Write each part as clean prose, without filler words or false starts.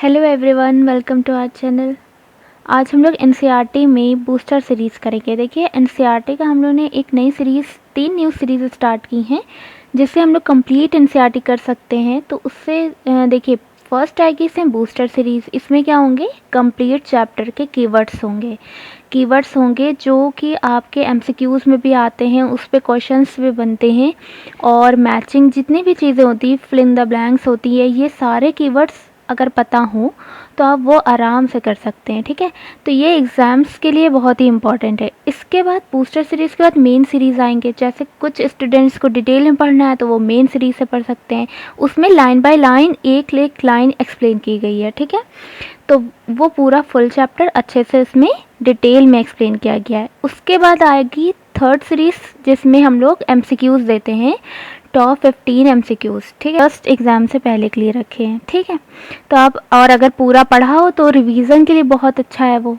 Hello everyone, welcome to our channel. आज हम लोग एनसीईआरटी में बूस्टर सीरीज़ करेंगे। देखिए, एनसीईआरटी का हम लोग ने एक नई सीरीज़ 3 न्यू सीरीज़ स्टार्ट की हैं जिससे हम लोग कंप्लीट एनसीईआरटी कर सकते हैं। तो उससे देखिए, फर्स्ट आएगी इसमें बूस्टर सीरीज़। इसमें क्या होंगे, कंप्लीट चैप्टर के कीवर्ड्स होंगे जो कि आपके एमसीक्यूज़ में भी आते हैं, उस पे क्वेश्चंस भी बनते हैं। और मैचिंग जितनी भी चीज़ें होती हैं, फिल इन द ब्लैंक्स होती है, ये सारे कीवर्ड्स अगर पता हो तो आप वो आराम से कर सकते हैं। ठीक है, तो ये एग्ज़ाम्स के लिए बहुत ही इंपॉर्टेंट है। इसके बाद बूस्टर सीरीज़ के बाद मेन सीरीज़ आएंगे। जैसे कुछ स्टूडेंट्स को डिटेल में पढ़ना है तो वो मेन सीरीज़ से पढ़ सकते हैं। उसमें लाइन बाय लाइन एक लाइन एक्सप्लेन की गई है। ठीक है, तो वो पूरा फुल चैप्टर अच्छे से इसमें डिटेल में एक्सप्लेन किया गया है। उसके बाद आएगी थर्ड सीरीज़ जिसमें हम लोग एमसीक्यूज़ देते हैं, टॉप 15 एमसीक्यूज़। ठीक है, फर्स्ट एग्ज़ाम से पहले क्लियर रखे हैं। ठीक है, तो आप और अगर पूरा पढ़ा हो तो रिवीजन के लिए बहुत अच्छा है वो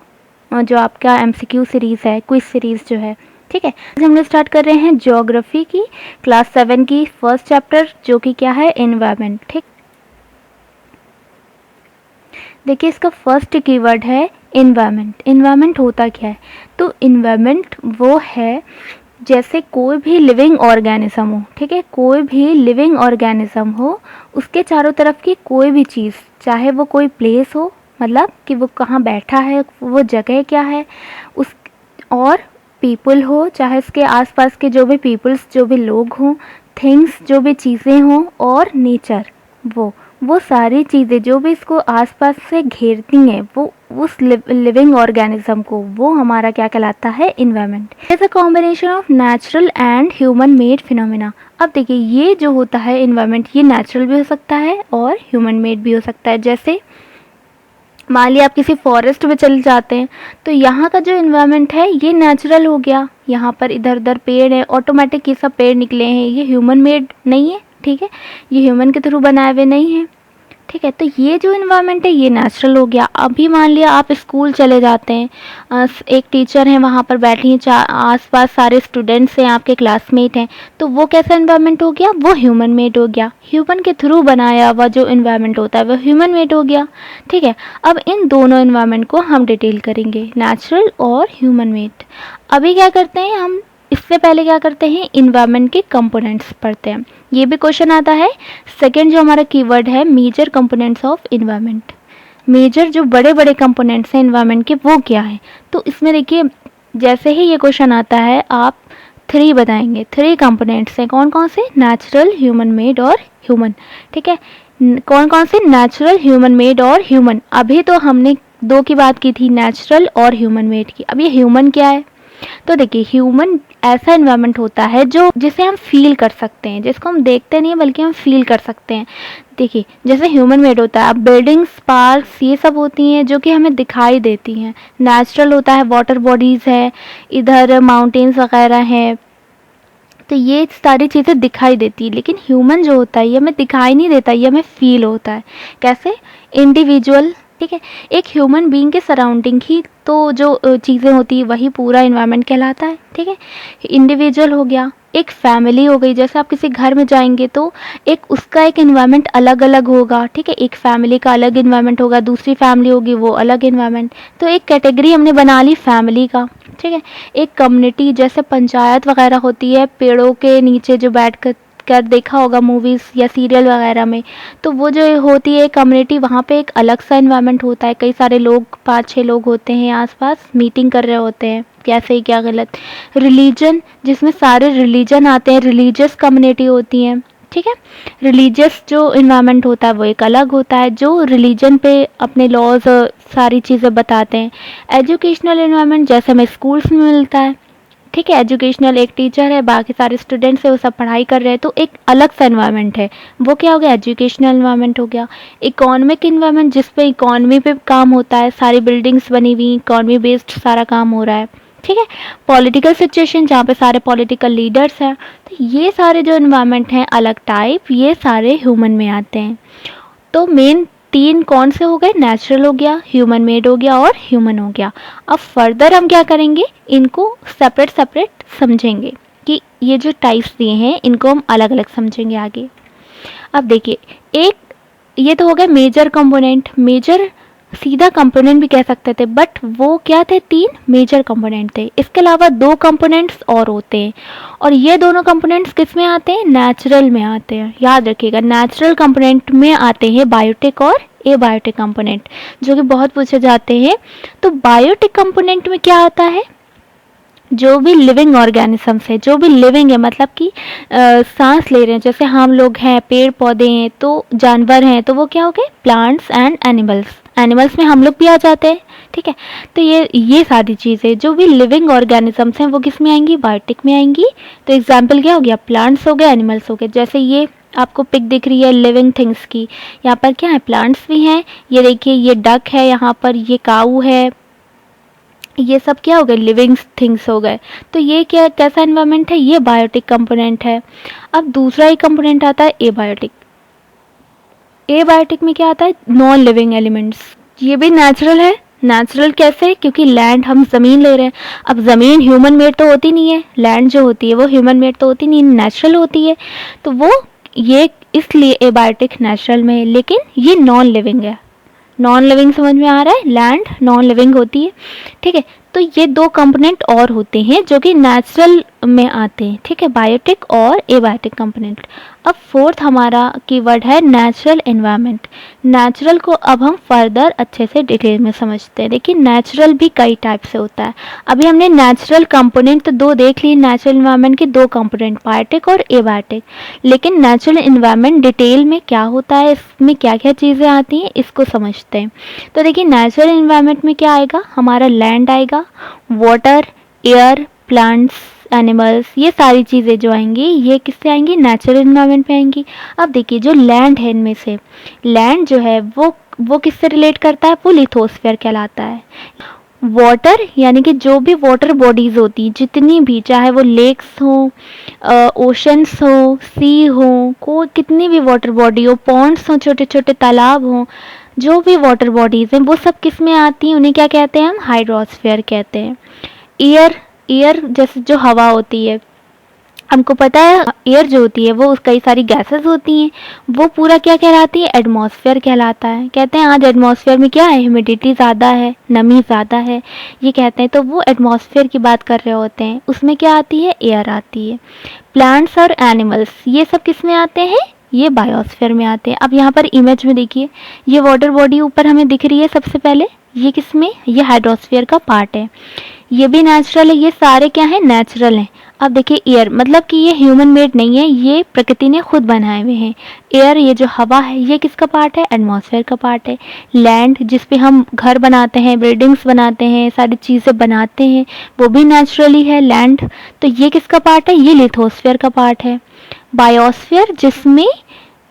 जो आपका एमसीक्यू सीरीज़ है, क्विज सीरीज़ जो है। ठीक है, हम लोग स्टार्ट कर रहे हैं ज्योग्राफी की क्लास 7 की फर्स्ट चैप्टर जो कि क्या है, एनवायरनमेंट। ठीक, देखिए इसका फर्स्ट कीवर्ड है एनवायरनमेंट। एनवायरनमेंट होता क्या है, तो एनवायरनमेंट वो है जैसे कोई भी लिविंग ऑर्गेनिज्म हो। ठीक है, कोई भी लिविंग ऑर्गेनिज्म हो, उसके चारों तरफ की कोई भी चीज़, चाहे वो कोई प्लेस हो, मतलब कि वो कहाँ बैठा है, वो जगह क्या है, उस और पीपल हो, चाहे उसके आसपास के जो भी पीपल्स, जो भी लोग हों, थिंग्स जो भी चीज़ें हों, और नेचर, वो सारी चीज़ें जो भी इसको आसपास से घेरती हैं, वो उस लिविंग ऑर्गेनिज्म को, वो हमारा क्या कहलाता है, environment. It's a combination of natural and human made phenomena. अब देखिए, ये जो होता है इन्वायरमेंट, ये नेचुरल भी हो सकता है और ह्यूमन मेड भी हो सकता है। जैसे मान लिया आप किसी फॉरेस्ट में चले जाते हैं तो यहाँ का जो इन्वायरमेंट है ये नेचुरल हो गया। यहाँ पर इधर उधर पेड़ है, ऑटोमेटिक ये सब पेड़ निकले हैं, ये ह्यूमन मेड नहीं है। ठीक है, ये ह्यूमन के थ्रू बनाए हुए नहीं है। ठीक है, तो ये जो इन्वायरमेंट है ये नेचुरल हो गया। अभी मान लिया आप स्कूल चले जाते हैं, एक टीचर हैं वहाँ पर बैठी हैं, आसपास सारे स्टूडेंट्स हैं, आपके क्लासमेट हैं, तो वो कैसा इन्वायरमेंट हो गया, वो ह्यूमन मेड हो गया। ह्यूमन के थ्रू बनाया हुआ जो इन्वायरमेंट होता है वो ह्यूमन मेड हो गया। ठीक है, अब इन दोनों इन्वायरमेंट को हम डिटेल करेंगे, नेचुरल और ह्यूमन मेड। अभी क्या करते हैं हम, इससे पहले क्या करते हैं, इन्वायरमेंट के कंपोनेंट्स पढ़ते हैं। ये भी क्वेश्चन आता है। सेकंड जो हमारा कीवर्ड है, major components of environment. Major जो बड़े बड़े कंपोनेंट्स हैं इन्वायरमेंट के, वो क्या है। तो इसमें देखिए, जैसे ही ये क्वेश्चन आता है आप 3 बताएंगे। 3 कंपोनेंट्स हैं, कौन कौन से, नेचुरल, ह्यूमन मेड और ह्यूमन। ठीक है, कौन कौन से, नेचुरल, ह्यूमन मेड और ह्यूमन। अभी तो हमने 2 की बात की थी, नेचुरल और ह्यूमन मेड की। अब ये ह्यूमन क्या है, तो देखिए ह्यूमन ऐसा इन्वायरमेंट होता है जो जिसे हम फील कर सकते हैं, जिसको हम देखते नहीं बल्कि हम फील कर सकते हैं। देखिए जैसे ह्यूमन मेड होता है, अब बिल्डिंग्स, पार्क्स, ये सब होती हैं जो कि हमें दिखाई देती हैं। नेचुरल होता है, वाटर बॉडीज़ है, इधर माउंटेन्स वगैरह हैं, तो ये सारी चीज़ें दिखाई देती है। लेकिन ह्यूमन जो होता है ये हमें दिखाई नहीं देता, ये हमें फील होता है। कैसे, इंडिविजुअल। ठीक है, एक ह्यूमन बीइंग के सराउंडिंग ही तो जो चीज़ें होती है वही पूरा इन्वायरमेंट कहलाता है। ठीक है, इंडिविजुअल हो गया, एक फैमिली हो गई। जैसे आप किसी घर में जाएंगे तो एक उसका एक इन्वायरमेंट अलग अलग होगा। ठीक है, एक फैमिली का अलग इन्वायरमेंट होगा, दूसरी फैमिली होगी वो अलग इन्वायरमेंट। तो एक कैटेगरी हमने बना ली फैमिली का। ठीक है, एक कम्युनिटी, जैसे पंचायत वगैरह होती है, पेड़ों के नीचे जो बैठ कर देखा होगा मूवीज़ या सीरियल वगैरह में, तो वो जो होती है कम्युनिटी, वहाँ पे एक अलग सा इन्वायरमेंट होता है। कई सारे लोग, 5-6 लोग होते हैं आसपास, मीटिंग कर रहे होते हैं, क्या सही क्या गलत। रिलीजन, जिसमें सारे रिलीजन आते हैं, रिलीजियस कम्युनिटी होती हैं। ठीक है, रिलीजियस जो इन्वायरमेंट होता है वो एक अलग होता है, जो रिलीजन पे अपने लॉज सारी चीज़ें बताते हैं। एजुकेशनल इन्वायरमेंट जैसे हमें स्कूल्स में मिलता है। ठीक है, एजुकेशनल, एक टीचर है, बाकी सारे स्टूडेंट्स है, वो सब पढ़ाई कर रहे हैं, तो एक अलग सा इन्वायरमेंट है, वो क्या हो गया, एजुकेशनल इन्वायरमेंट हो गया। इकोनॉमिक इन्वायरमेंट, जिस पे इकोनॉमी पे काम होता है, सारी बिल्डिंग्स बनी हुई, इकोनॉमी बेस्ड सारा काम हो रहा है। ठीक है, पॉलिटिकल सिचुएशन, जहाँ पे सारे पॉलिटिकल लीडर्स हैं। तो ये सारे जो इन्वायरमेंट हैं अलग टाइप, ये सारे ह्यूमन में आते हैं। तो मेन 3 कौन से हो गए, नेचुरल हो गया, ह्यूमन मेड हो गया और ह्यूमन हो गया। अब फर्दर हम क्या करेंगे, इनको सेपरेट सेपरेट समझेंगे कि ये जो टाइप्स दिए हैं इनको हम अलग अलग समझेंगे आगे। अब देखिए, एक ये तो हो गया मेजर कंपोनेंट, मेजर सीधा कंपोनेंट भी कह सकते थे, बट वो क्या थे, 3 मेजर कंपोनेंट थे। इसके अलावा 2 कंपोनेंट्स और होते हैं, और ये दोनों कंपोनेंट्स किस में आते हैं, नेचुरल में आते हैं। याद रखिएगा, नेचुरल कंपोनेंट में आते हैं बायोटिक और एबायोटिक कंपोनेंट, जो कि बहुत पूछे जाते हैं। तो बायोटिक कंपोनेंट में क्या आता है, जो भी लिविंग ऑर्गेनिजम्स है, जो भी लिविंग है, मतलब कि सांस ले रहे हैं, जैसे हम लोग हैं, पेड़ पौधे हैं, तो जानवर हैं, तो वो क्या हो गए, प्लांट्स एंड एनिमल्स। एनिमल्स में हम लोग भी आ जाते हैं, ठीक है। तो ये सारी चीज़ें जो भी लिविंग ऑर्गेनिजम्स हैं वो किस में आएंगी, बायोटिक में आएंगी। तो एग्जाम्पल क्या हो गया, प्लांट्स हो गए, एनिमल्स हो गए। जैसे ये आपको पिक दिख रही है लिविंग थिंग्स की, यहाँ पर क्या है, प्लांट्स भी हैं, ये देखिए ये डक है, यहाँ पर ये काऊ है, ये सब क्या हो गए, लिविंग थिंग्स हो गए। तो ये क्या, कैसा एनवायरनमेंट है, ये बायोटिक कंपोनेंट है। अब दूसरा ही कंपोनेंट आता है एबायोटिक। एबायोटिक में क्या आता है, नॉन लिविंग एलिमेंट्स। ये भी नेचुरल है। नेचुरल कैसे, क्योंकि लैंड हम ज़मीन ले रहे हैं। अब ज़मीन ह्यूमन मेड तो होती नहीं है, लैंड जो होती है वो ह्यूमन मेड तो होती नहीं, नेचुरल होती है। तो वो ये इसलिए एबायोटिक नेचुरल में है, लेकिन ये नॉन लिविंग है। नॉन लिविंग समझ में आ रहा है, लैंड नॉन लिविंग होती है, ठीक है। तो ये 2 कंपोनेंट और होते हैं जो कि नेचुरल में आते हैं, ठीक है, बायोटिक और एबायोटिक कंपोनेंट। अब फोर्थ हमारा कीवर्ड है नेचुरल एनवायरनमेंट। नेचुरल को अब हम फर्दर अच्छे से डिटेल में समझते हैं। देखिए नेचुरल भी कई टाइप से होता है। अभी हमने नेचुरल कंपोनेंट तो 2 देख लिए, नेचुरल एनवायरनमेंट के 2 कंपोनेंट, बायोटिक और एबायोटिक। लेकिन नेचुरल एनवायरनमेंट डिटेल में क्या होता है, इसमें क्या क्या चीज़ें आती हैं, इसको समझते हैं। तो देखिए नेचुरल एनवायरनमेंट में क्या आएगा, हमारा लैंड आएगा, वाटर, एयर, प्लांट्स, एनिमल्स, ये सारी चीज़ें जो आएंगी ये किससे आएंगी, नेचुरल एनवायरनमेंट में आएंगी। अब देखिए जो लैंड है, इनमें से लैंड जो है वो किससे रिलेट करता है, वो लिथोस्फीयर कहलाता है। वाटर यानी कि जो भी वाटर बॉडीज़ होती हैं, जितनी भी, चाहे वो लेक्स हो, ओशंस हो, सी हो, को कितनी भी वाटर बॉडी हो, पॉन्ड्स हो, छोटे छोटे तालाब हो, जो भी वाटर बॉडीज़ हैं वो सब किस में आती हैं, उन्हें क्या कहते हैं, हम हाइड्रोस्फीयर कहते हैं। एयर, एयर जैसे जो हवा होती है, हमको पता है एयर जो होती है वो कई सारी गैसेस होती हैं, वो पूरा क्या कहलाती है, एटमॉस्फेयर कहलाता है। कहते हैं आज एटमॉस्फेयर में क्या है, ह्यूमिडिटी ज़्यादा है, नमी ज़्यादा है, ये कहते हैं। तो वो एटमॉस्फेयर की बात कर रहे होते हैं, उसमें क्या आती है, एयर आती है। प्लांट्स और एनिमल्स ये सब किस में आते हैं, ये बायोस्फीयर में आते हैं। अब यहाँ पर इमेज में देखिए, ये वाटर बॉडी ऊपर हमें दिख रही है सबसे पहले, ये किस में, ये हाइड्रोस्फीयर का पार्ट है, ये भी नेचुरल है, ये सारे क्या है, नेचुरल हैं। अब देखिए एयर, मतलब कि ये ह्यूमन मेड नहीं है, ये प्रकृति ने खुद बनाए हुए हैं। एयर, ये जो हवा है, ये किसका पार्ट है, एटमॉस्फेयर का पार्ट है। लैंड, जिस पे हम घर बनाते हैं, बिल्डिंग्स बनाते हैं, सारी चीज़ें बनाते हैं, वो भी नेचुरली है लैंड। तो ये किसका पार्ट है, ये लिथोस्फीयर का पार्ट है। बायोस्फीयर, जिसमें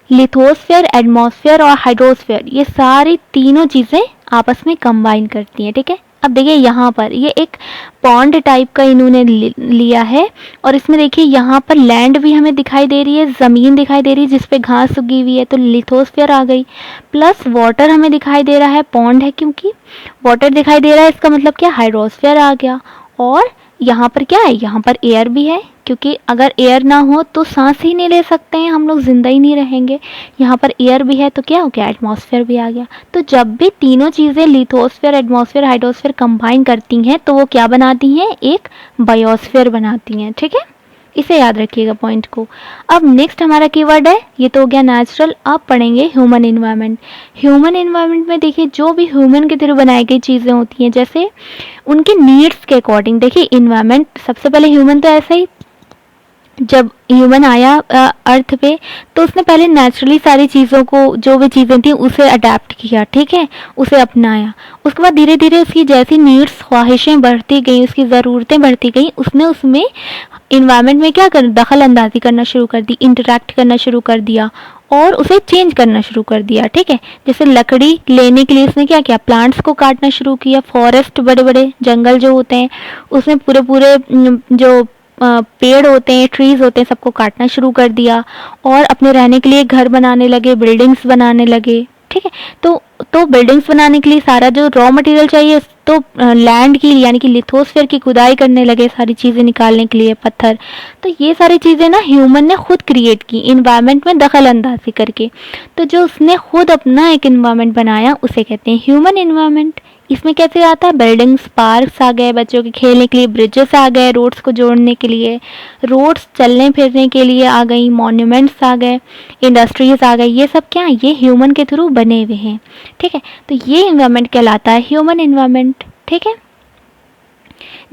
लिथोस्फीयर, एटमॉस्फेयर और हाइड्रोस्फीयर, ये सारी तीनों चीज़ें आपस में कंबाइन करती हैं, ठीक है। अब देखिए यहाँ पर ये एक पॉन्ड टाइप का इन्होंने लिया है, और इसमें देखिए यहाँ पर लैंड भी हमें दिखाई दे रही है, ज़मीन दिखाई दे रही है जिस पे घास उगी हुई है, तो लिथोस्फीयर आ गई। प्लस वाटर हमें दिखाई दे रहा है, पॉन्ड है क्योंकि वाटर दिखाई दे रहा है, इसका मतलब क्या, हाइड्रोस्फीयर आ गया। और यहाँ पर क्या है, यहाँ पर एयर भी है, क्योंकि अगर एयर ना हो तो सांस ही नहीं ले सकते हैं हम लोग, जिंदा ही नहीं रहेंगे। यहाँ पर एयर भी है तो क्या हो गया, एटमॉस्फेयर भी आ गया। तो जब भी तीनों चीज़ें लिथोस्फीयर, एटमॉस्फेयर, हाइड्रोस्फीयर कंबाइन करती हैं तो वो क्या बनाती हैं, एक बायोस्फीयर बनाती हैं, ठीक है। इसे याद रखिएगा पॉइंट को। अब नेक्स्ट हमारा कीवर्ड है, ये तो हो गया नेचुरल। अब पढ़ेंगे ह्यूमन इन्वायरमेंट। ह्यूमन इन्वायरमेंट में देखिए जो भी ह्यूमन के थ्रू बनाई गई चीज़ें होती हैं, जैसे उनके नीड्स के अकॉर्डिंग। देखिए इन्वायरमेंट, सबसे पहले ह्यूमन तो ऐसा ही, जब ह्यूमन आया अर्थ पे तो उसने पहले नेचुरली सारी चीज़ों को, जो भी चीज़ें थी उसे अडेप्ट किया, ठीक है, उसे अपनाया। उसके बाद धीरे धीरे उसकी जैसी नीड्स, ख्वाहिशें बढ़ती गई, उसकी ज़रूरतें बढ़ती गई, उसने उसमें इन्वायरमेंट में क्या कर, दखल अंदाजी करना शुरू कर दी, इंटरेक्ट करना शुरू कर दिया और उसे चेंज करना शुरू कर दिया, ठीक है। जैसे लकड़ी लेने के लिए उसने क्या किया, प्लांट्स को काटना शुरू किया, फॉरेस्ट, बड़े बड़े जंगल जो होते हैं उसमें पूरे पूरे जो पेड़ होते हैं, ट्रीज होते हैं, सबको काटना शुरू कर दिया और अपने रहने के लिए घर बनाने लगे, बिल्डिंग्स बनाने लगे, ठीक है। तो बिल्डिंग्स बनाने के लिए सारा जो रॉ मटेरियल चाहिए तो लैंड की यानी कि लिथोस्फीयर की खुदाई करने लगे सारी चीज़ें निकालने के लिए पत्थर। तो ये सारी चीज़ें ना ह्यूमन ने खुद क्रिएट की इन्वायरमेंट में दखल अंदाजी करके। तो जो उसने खुद अपना एक इन्वायरमेंट बनाया उसे कहते हैं ह्यूमन इन्वायरमेंट। इसमें कैसे आता है, बिल्डिंग्स, पार्क्स आ गए बच्चों के खेलने के लिए, ब्रिजेस आ गए रोड्स को जोड़ने के लिए, रोड्स चलने फिरने के लिए आ गई, मॉन्यूमेंट्स आ गए, इंडस्ट्रीज आ गई। ये सब क्या है, ये ह्यूमन के थ्रू बने हुए हैं। ठीक है, तो ये इन्वायरमेंट कहलाता है ह्यूमन इन्वायरमेंट। ठीक है,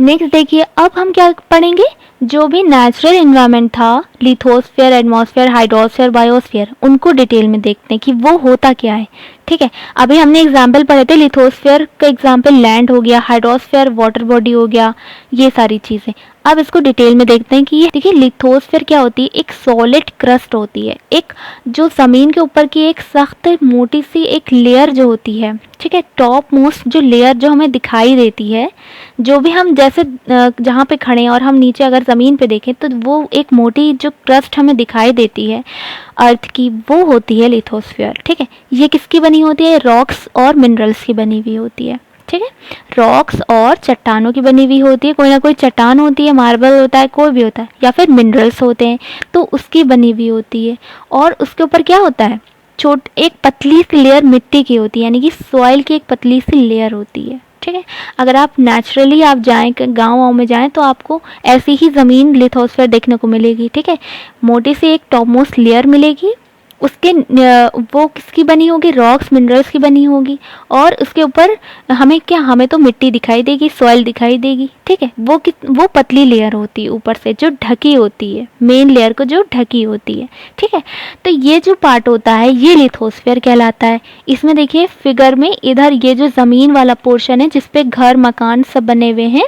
नेक्स्ट देखिए अब हम क्या पढ़ेंगे, जो भी नेचुरल इन्वायरमेंट था, लिथोस्फीयर, एटमॉस्फेयर, हाइड्रोस्फीयर, बायोस्फीयर, उनको डिटेल में देखते हैं कि वो होता क्या है। ठीक है, अभी हमने एग्जाम्पल पढ़े थे, लिथोस्फीयर का एग्जाम्पल लैंड हो गया, हाइड्रोस्फीयर वाटर बॉडी हो गया, ये सारी चीज़ें। अब इसको डिटेल में देखते हैं कि ये देखिए लिथोस्फीयर क्या होती है, एक सॉलिड क्रस्ट होती है, एक जो ज़मीन के ऊपर की एक सख्त मोटी सी एक लेयर जो होती है। ठीक है, टॉप मोस्ट जो लेयर जो हमें दिखाई देती है, जो भी हम जैसे जहाँ पे खड़े हैं और हम नीचे अगर ज़मीन पे देखें तो वो एक मोटी जो क्रस्ट हमें दिखाई देती है अर्थ की, वो होती है लिथोस्फीयर। ठीक है, ये किसकी बनी होती है, रॉक्स और मिनरल्स की बनी हुई होती है। ठीक है, रॉक्स और चट्टानों की बनी हुई होती है, कोई ना कोई चट्टान होती है, मार्बल होता है, कोई भी होता है, या फिर मिनरल्स होते हैं तो उसकी बनी हुई होती है। और उसके ऊपर क्या होता है, एक पतली सी लेयर मिट्टी की होती है, यानी कि सॉइल की एक पतली सी लेयर होती है। ठीक है, अगर आप नेचुरली आप जाएं गाँव में जाएं तो आपको ऐसी ही ज़मीन लिथोस्फीयर देखने को मिलेगी। ठीक है, मोटी सी एक टॉप मोस्ट लेयर मिलेगी, उसके वो किसकी बनी होगी, रॉक्स मिनरल्स की बनी होगी, और उसके ऊपर हमें क्या, हमें तो मिट्टी दिखाई देगी, सॉइल दिखाई देगी। ठीक है, वो पतली लेयर होती है ऊपर से जो ढकी होती है, मेन लेयर को जो ढकी होती है। ठीक है, तो ये जो पार्ट होता है ये लिथोस्फीयर कहलाता है। इसमें देखिए फिगर में इधर ये जो ज़मीन वाला पोर्शन है जिसपे घर मकान सब बने हुए हैं,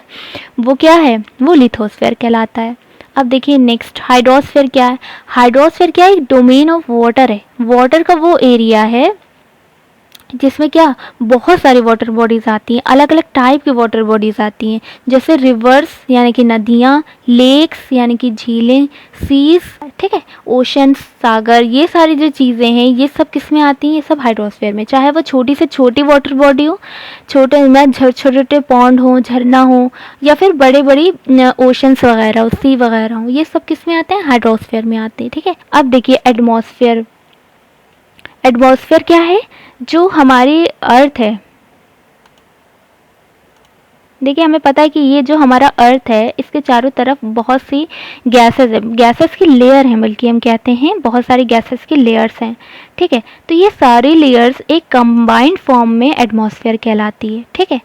वो क्या है, वो लिथोस्फीयर कहलाता है। अब देखिए नेक्स्ट हाइड्रोस्फीयर क्या है, हाइड्रोस्फीयर क्या है, एक डोमेन ऑफ वाटर है, वाटर का वो एरिया है जिसमें क्या बहुत सारी वाटर बॉडीज आती हैं, अलग अलग टाइप की वाटर बॉडीज आती हैं, जैसे रिवर्स यानी कि नदियाँ, लेक्स यानी कि झीलें, सीज, ठीक है, ओशन, सागर, ये सारी जो चीज़ें हैं ये सब किस में आती हैं, ये सब हाइड्रोस्फीयर में, चाहे वो छोटी से छोटी वाटर बॉडी हो, छोटे में छोटे छोटे पॉन्ड हो, झरना हो, या फिर बड़े बड़ी ओशंस वगैरह हो, सी वगैरह हो, ये सब किस में आते हैं, हाइड्रोस्फीयर में आते हैं। ठीक है, अब देखिए एटमॉस्फेयर, एटमॉस्फेयर क्या है, जो हमारी अर्थ है, देखिए हमें पता है कि ये जो हमारा अर्थ है इसके चारों तरफ बहुत सी गैसेस है, गैसेस की लेयर है, बल्कि हम कहते हैं बहुत सारी गैसेस की लेयर्स हैं। ठीक है, तो ये सारी लेयर्स एक कंबाइंड फॉर्म में एटमॉस्फेयर कहलाती है। ठीक है,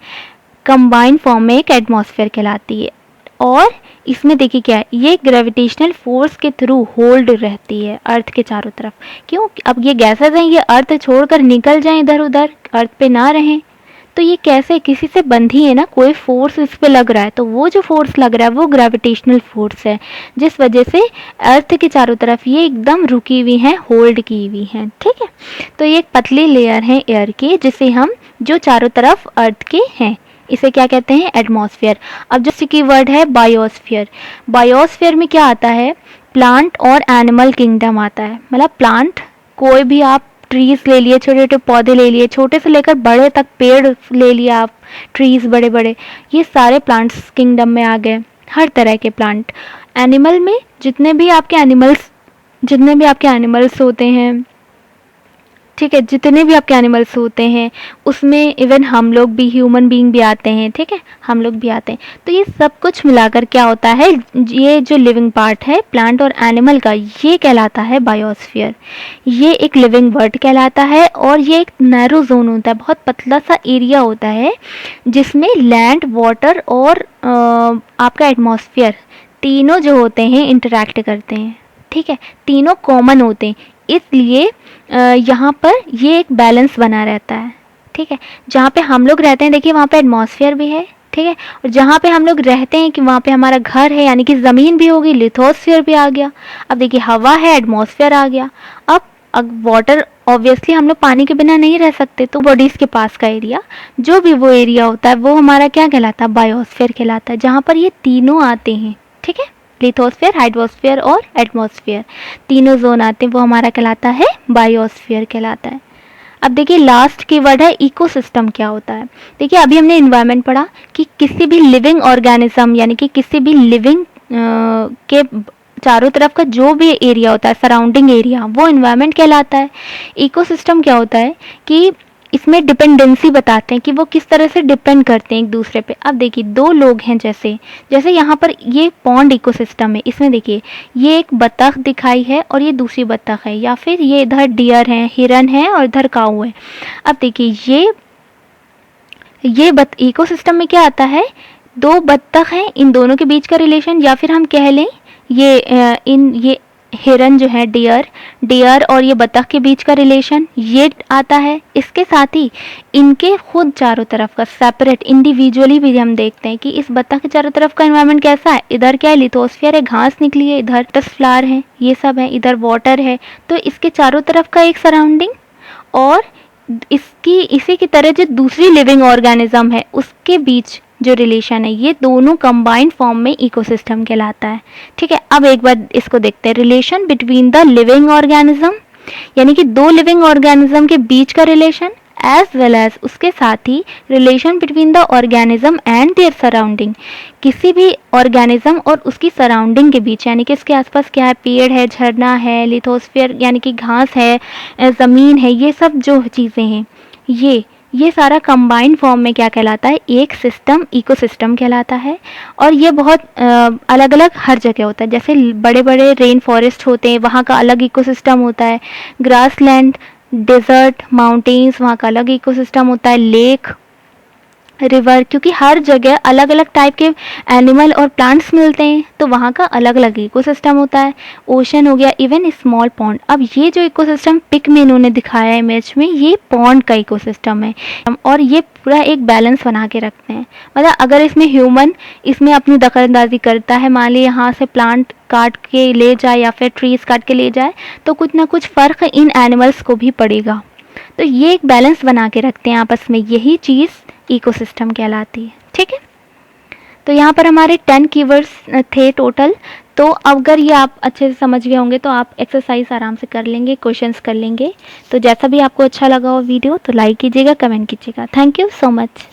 कंबाइंड फॉर्म में एक एटमॉस्फेयर कहलाती है। और इसमें देखिए क्या है, ये ग्रेविटेशनल फोर्स के थ्रू होल्ड रहती है अर्थ के चारों तरफ। क्यों, अब ये गैसेस हैं, ये अर्थ छोड़कर निकल जाएं इधर उधर, अर्थ पे ना रहें, तो ये कैसे, किसी से बंधी है ना, कोई फोर्स इस पे लग रहा है, तो वो जो फोर्स लग रहा है वो ग्रेविटेशनल फोर्स है, जिस वजह से अर्थ के चारों तरफ ये एकदम रुकी हुई हैं, होल्ड की हुई हैं। ठीक है, तो ये एक पतली लेयर है एयर की, जिसे हम जो चारों तरफ अर्थ के हैं, इसे क्या कहते हैं, एटमॉस्फेयर। अब जो की वर्ड है बायोस्फीयर, बायोस्फीयर में क्या आता है, प्लांट और एनिमल किंगडम आता है। मतलब प्लांट, कोई भी आप ट्रीज ले लिए, छोटे छोटे पौधे ले लिए, छोटे से लेकर बड़े तक पेड़ ले लिए आप, ट्रीज बड़े बड़े, ये सारे प्लांट्स किंगडम में आ गए, हर तरह के प्लांट। एनिमल में जितने भी आपके एनिमल्स होते हैं, ठीक है, जितने भी आपके एनिमल्स होते हैं उसमें इवन हम लोग भी, ह्यूमन बीइंग भी आते हैं। ठीक है, हम लोग भी आते हैं, तो ये सब कुछ मिलाकर क्या होता है, ये जो लिविंग पार्ट है प्लांट और एनिमल का, ये कहलाता है बायोस्फीयर। ये एक लिविंग वर्ड कहलाता है, और ये एक नैरो जोन होता है, बहुत पतला सा एरिया होता है जिसमें लैंड, वाटर और आपका एटमॉस्फेयर तीनों जो होते हैं इंटरैक्ट करते हैं। ठीक है, तीनों कॉमन होते हैं, इसलिए यहाँ पर ये एक बैलेंस बना रहता है। ठीक है, जहाँ पे हम लोग रहते हैं देखिए वहाँ पे एटमॉस्फेयर भी है। ठीक है, और जहाँ पे हम लोग रहते हैं कि वहाँ पे हमारा घर है, यानी कि ज़मीन भी होगी, लिथोस्फीयर भी आ गया। अब देखिए हवा है, एटमॉस्फेयर आ गया। अब वाटर, ऑब्वियसली हम लोग पानी के बिना नहीं रह सकते, तो बॉडीज़ के पास का एरिया, जो भी वो एरिया होता है वो हमारा क्या कहलाता है, बायोस्फीयर कहलाता है, जहाँ पर ये तीनों आते हैं। ठीक है, लिथोस्फीयर, हाइड्रोस्फीयर और एटमॉस्फेयर, तीनों जोन आते हैं, वो हमारा कहलाता है बायोस्फीयर कहलाता है। अब देखिए लास्ट कीवर्ड है इकोसिस्टम। क्या होता है? देखिए अभी हमने इन्वायरमेंट पढ़ा कि किसी भी लिविंग ऑर्गेनिज्म यानी कि किसी भी लिविंग के चारों तरफ का जो भी एरिया होता है, सराउंडिंग एरिया, वो इन्वायरमेंट कहलाता है। इकोसिस्टम क्या होता है कि इसमें डिपेंडेंसी बताते हैं कि वो किस तरह से डिपेंड करते हैं एक दूसरे पे। अब देखिए दो लोग हैं, जैसे जैसे यहाँ पर ये पॉन्ड इकोसिस्टम है, इसमें देखिए ये एक बतख दिखाई है और ये दूसरी बतख है, या फिर ये इधर डियर है, हिरन है और इधर काऊ है। अब देखिए ये इकोसिस्टम में क्या आता है, दो बत्तख हैं, इन दोनों के बीच का रिलेशन, या फिर हम कह लें ये हिरन जो है, डियर और ये बतख के बीच का रिलेशन ये आता है। इसके साथ ही इनके खुद चारों तरफ का सेपरेट इंडिविजुअली भी हम देखते हैं कि इस बतख के चारों तरफ का एनवायरनमेंट कैसा है। इधर क्या है, लिथोस्फीयर है, घास निकली है, इधर टस फ्लावर है, ये सब है, इधर वाटर है। तो इसके चारों तरफ का एक सराउंडिंग, और इसी की तरह जो दूसरी लिविंग ऑर्गेनिज्म है उसके बीच जो रिलेशन है, ये दोनों कंबाइंड फॉर्म में इकोसिस्टम कहलाता है। ठीक है, अब एक बार इसको देखते हैं, relation between the living organism, यानी कि दो लिविंग ऑर्गेनिज्म के बीच का रिलेशन, एज वेल एज उसके साथ ही relation between the organism and their surrounding, किसी भी ऑर्गेनिज्म और उसकी सराउंडिंग के बीच, यानी कि इसके आसपास क्या है, पेड़ है, झरना है, लिथोस्फीयर यानी कि घास है, ज़मीन है, ये सब जो चीज़ें हैं, ये सारा कंबाइंड फॉर्म में क्या कहलाता है, एक सिस्टम, इकोसिस्टम कहलाता है। और ये बहुत अलग अलग हर जगह होता है। जैसे बड़े बड़े रेन फॉरेस्ट होते हैं, वहाँ का अलग इकोसिस्टम होता है, ग्रासलैंड, डेजर्ट, माउंटेन्स, वहाँ का अलग इकोसिस्टम होता है, लेक, रिवर, क्योंकि हर जगह अलग अलग टाइप के एनिमल और प्लांट्स मिलते हैं, तो वहाँ का अलग अलग इकोसिस्टम होता है। ओशन हो गया, इवन स्मॉल पॉन्ड। अब ये जो इकोसिस्टम पिक में इन्होंने दिखाया है इमेज में, ये पॉन्ड का इकोसिस्टम है, और ये पूरा एक बैलेंस बना के रखते हैं। मतलब अगर इसमें ह्यूमन इसमें अपनी दखलंदाजी करता है, मान ली यहाँ से प्लांट काट के ले जाए या फिर ट्रीज काट के ले जाए, तो कुछ ना कुछ फ़र्क इन एनिमल्स को भी पड़ेगा। तो ये एक बैलेंस बना के रखते हैं आपस में, यही चीज़ इकोसिस्टम कहलाती है। ठीक है, तो यहाँ पर हमारे 10 कीवर्ड्स थे टोटल। तो अगर ये आप अच्छे से समझ गए होंगे तो आप एक्सरसाइज आराम से कर लेंगे, क्वेश्चंस कर लेंगे। तो जैसा भी आपको अच्छा लगा हो वीडियो तो लाइक कीजिएगा, कमेंट कीजिएगा। Thank you so much.